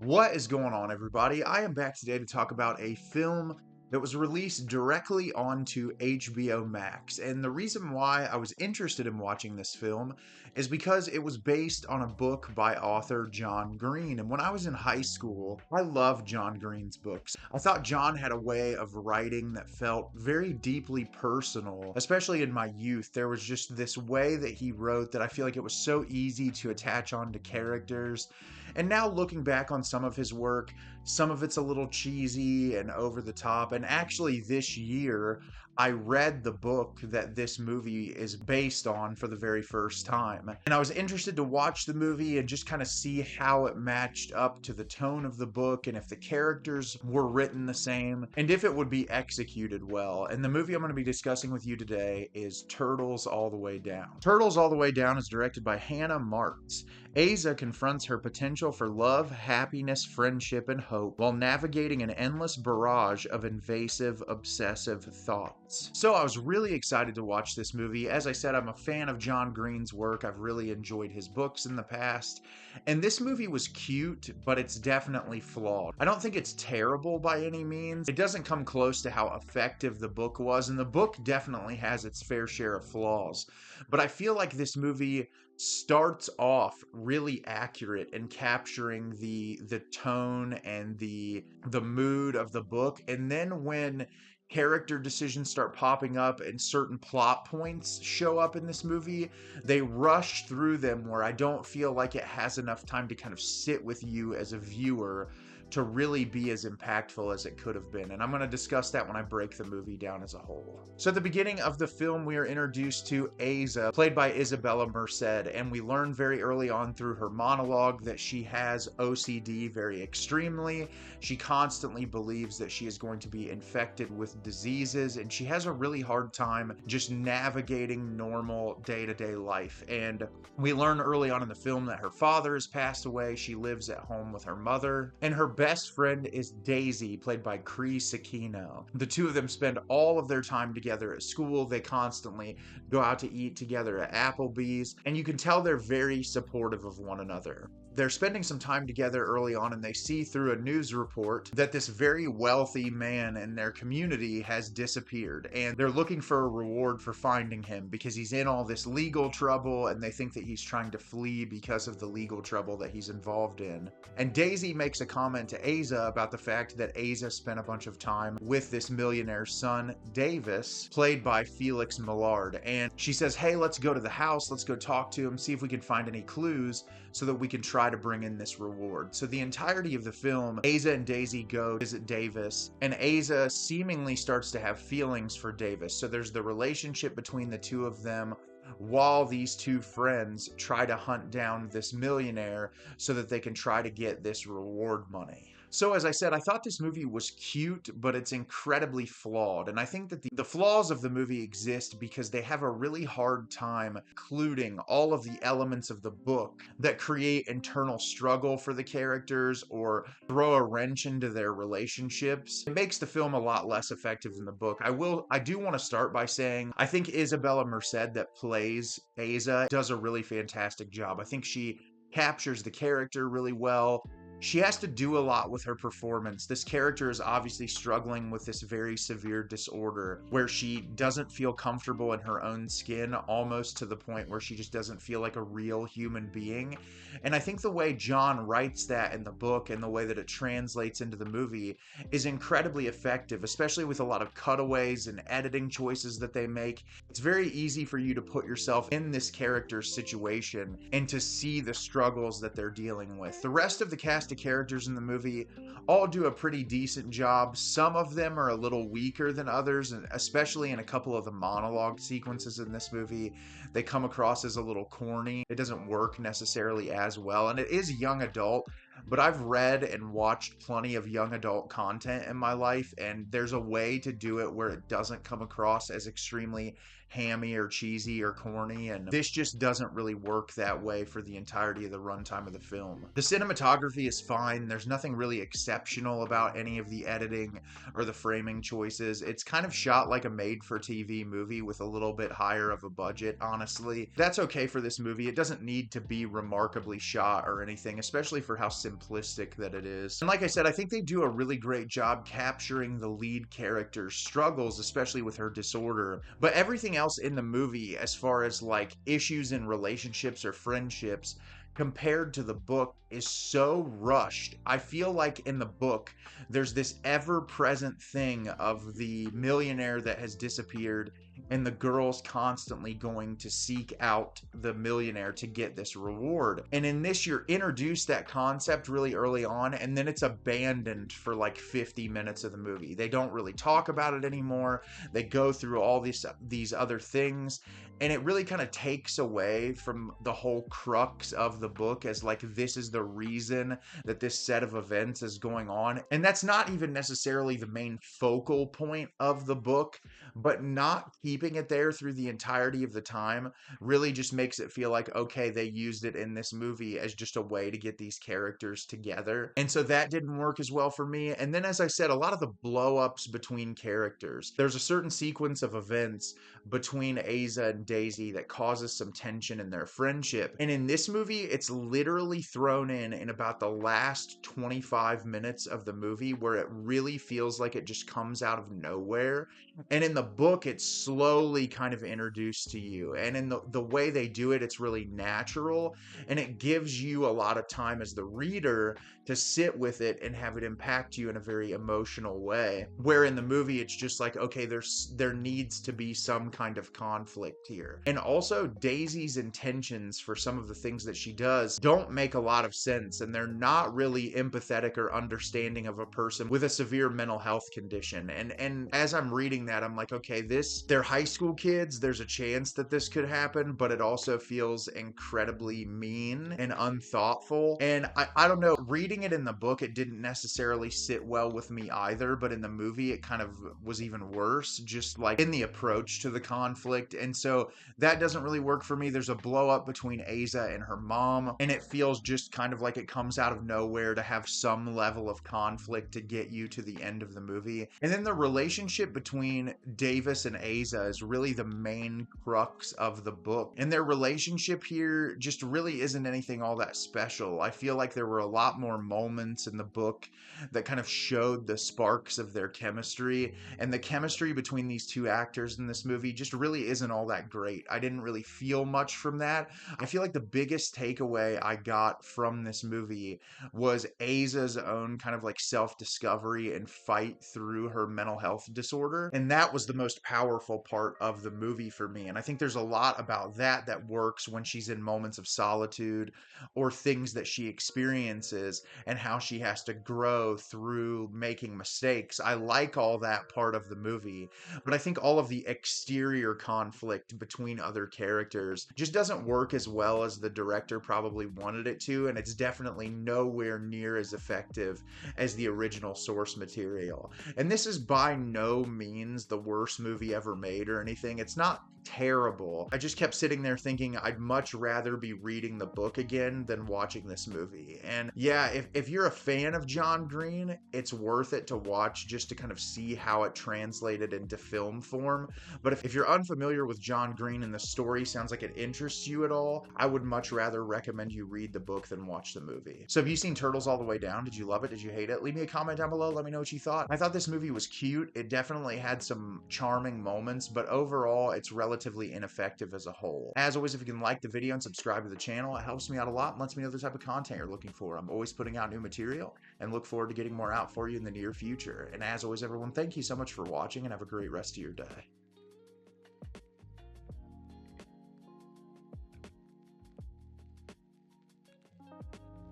What is going on, everybody? I am back today to talk about a film that was released directly onto HBO Max. And the reason why I was interested in watching this film is because it was based on a book by author John Green. And when I was in high school, I loved John Green's books. I thought John had a way of writing that felt very deeply personal, especially in my youth. There was just this way that he wrote that I feel like it was so easy to attach on to characters. And now looking back on some of his work, some of it's a little cheesy and over the top. And actually, this year, I read the book that this movie is based on for the very first time. And I was interested to watch the movie and just kind of see how it matched up to the tone of the book and if the characters were written the same and if it would be executed well. And the movie I'm going to be discussing with you today is Turtles All the Way Down. Turtles All the Way Down is directed by Hannah Martz. Asa confronts her potential for love, happiness, friendship, and hope while navigating an endless barrage of invasive, obsessive thoughts. So I was really excited to watch this movie. As I said, I'm a fan of John Green's work. I've really enjoyed his books in the past. And this movie was cute, but it's definitely flawed. I don't think it's terrible by any means. It doesn't come close to how effective the book was, and the book definitely has its fair share of flaws. But I feel like this movie starts off really accurate in capturing the tone and the mood of the book, and then when character decisions start popping up and certain plot points show up in this movie, they rush through them where I don't feel like it has enough time to kind of sit with you as a viewer to really be as impactful as it could have been. And I'm going to discuss that when I break the movie down as a whole. So at the beginning of the film, we are introduced to Asa, played by Isabela Merced, and we learn very early on through her monologue that she has OCD very extremely. She constantly believes that she is going to be infected with diseases, and she has a really hard time just navigating normal day-to-day life. And we learn early on in the film that her father has passed away. She lives at home with her mother, and her best friend is Daisy, played by Cree Sakino. The two of them spend all of their time together at school. They constantly go out to eat together at Applebee's, and you can tell they're very supportive of one another. They're spending some time together early on, and they see through a news report that this very wealthy man in their community has disappeared, and they're looking for a reward for finding him because he's in all this legal trouble, and they think that he's trying to flee because of the legal trouble that he's involved in. And Daisy makes a comment to Asa about the fact that Asa spent a bunch of time with this millionaire's son, Davis, played by Felix Millard, and she says, hey, let's go to the house, let's go talk to him, see if we can find any clues so that we can try to bring in this reward. So the entirety of the film, Asa and Daisy go visit Davis, and Asa seemingly starts to have feelings for Davis. So there's the relationship between the two of them while these two friends try to hunt down this millionaire so that they can try to get this reward money. So as I said, I thought this movie was cute, but it's incredibly flawed. And I think that the flaws of the movie exist because they have a really hard time including all of the elements of the book that create internal struggle for the characters or throw a wrench into their relationships. It makes the film a lot less effective than the book. I do want to start by saying I think Isabela Merced that plays Asa does a really fantastic job. I think she captures the character really well. She has to do a lot with her performance. This character is obviously struggling with this very severe disorder where she doesn't feel comfortable in her own skin, almost to the point where she just doesn't feel like a real human being. And I think the way John writes that in the book and the way that it translates into the movie is incredibly effective, especially with a lot of cutaways and editing choices that they make. It's very easy for you to put yourself in this character's situation and to see the struggles that they're dealing with. The rest of the cast of characters in the movie all do a pretty decent job. Some of them are a little weaker than others, and especially in a couple of the monologue sequences in this movie, they come across as a little corny. It doesn't work necessarily as well, and it is young adult, but I've read and watched plenty of young adult content in my life, and there's a way to do it where it doesn't come across as extremely hammy or cheesy or corny, and this just doesn't really work that way for the entirety of the runtime of the film. The cinematography is fine. There's nothing really exceptional about any of the editing or the framing choices. It's kind of shot like a made-for-TV movie with a little bit higher of a budget, honestly. That's okay for this movie. It doesn't need to be remarkably shot or anything, especially for how simplistic that it is. And like I said, I think they do a really great job capturing the lead character's struggles, especially with her disorder. But everything else in the movie, as far as like issues in relationships or friendships, compared to the book, is so rushed. I feel like in the book, there's this ever present thing of the millionaire that has disappeared, and the girl's constantly going to seek out the millionaire to get this reward. And in this, you're introduced that concept really early on, and then it's abandoned for like 50 minutes of the movie. They don't really talk about it anymore. They go through all these other things, and it really kind of takes away from the whole crux of the book as like, this is the reason that this set of events is going on. And that's not even necessarily the main focal point of the book, but not keeping it there through the entirety of the time really just makes it feel like, okay, they used it in this movie as just a way to get these characters together. And so that didn't work as well for me. And then, as I said, a lot of the blow-ups between characters. There's a certain sequence of events between Asa and Daisy that causes some tension in their friendship. And in this movie, it's literally thrown in about the last 25 minutes of the movie, where it really feels like it just comes out of nowhere. And in the book, it's slowly kind of introduced to you. And in the way they do it, it's really natural. And it gives you a lot of time as the reader to sit with it and have it impact you in a very emotional way. Where in the movie, it's just like, okay, there needs to be some kind of conflict here. And also, Daisy's intentions for some of the things that she does don't make a lot of sense. And they're not really empathetic or understanding of a person with a severe mental health condition. And as I'm reading that, I'm like, okay, they're high school kids. There's a chance that this could happen, but it also feels incredibly mean and unthoughtful. And I don't know, reading it in the book, it didn't necessarily sit well with me either, but in the movie, it kind of was even worse, just like in the approach to the conflict. And so that doesn't really work for me. There's a blow up between Asa and her mom, and it feels just kind of like it comes out of nowhere to have some level of conflict to get you to the end of the movie. And then the relationship between Davis and Asa is really the main crux of the book. And their relationship here just really isn't anything all that special. I feel like there were a lot more moments in the book that kind of showed the sparks of their chemistry. And the chemistry between these two actors in this movie just really isn't all that great. I didn't really feel much from that. I feel like the biggest takeaway I got from this movie was Asa's own kind of like self-discovery and fight through her mental health disorder. And that was the most powerful part of the movie for me. And I think there's a lot about that that works when she's in moments of solitude or things that she experiences and how she has to grow through making mistakes. I like all that part of the movie, but I think all of the exterior conflict between other characters just doesn't work as well as the director probably wanted it to, and it's definitely nowhere near as effective as the original source material. And this is by no means the worst movie ever made or anything. It's not terrible. I just kept sitting there thinking I'd much rather be reading the book again than watching this movie. And yeah, if you're a fan of John Green, it's worth it to watch just to kind of see how it translated into film form. But if you're unfamiliar with John Green and the story sounds like it interests you at all, I would much rather recommend you read the book than watch the movie. So have you seen Turtles All the Way Down? Did you love it? Did you hate it? Leave me a comment down below. Let me know what you thought. I thought this movie was cute. It definitely had some charming moments, but overall, it's relatively ineffective as a whole. As always, if you can like the video and subscribe to the channel, it helps me out a lot and lets me know the type of content you're looking for. I'm always putting out new material and look forward to getting more out for you in the near future. And as always, everyone, thank you so much for watching and have a great rest of your day.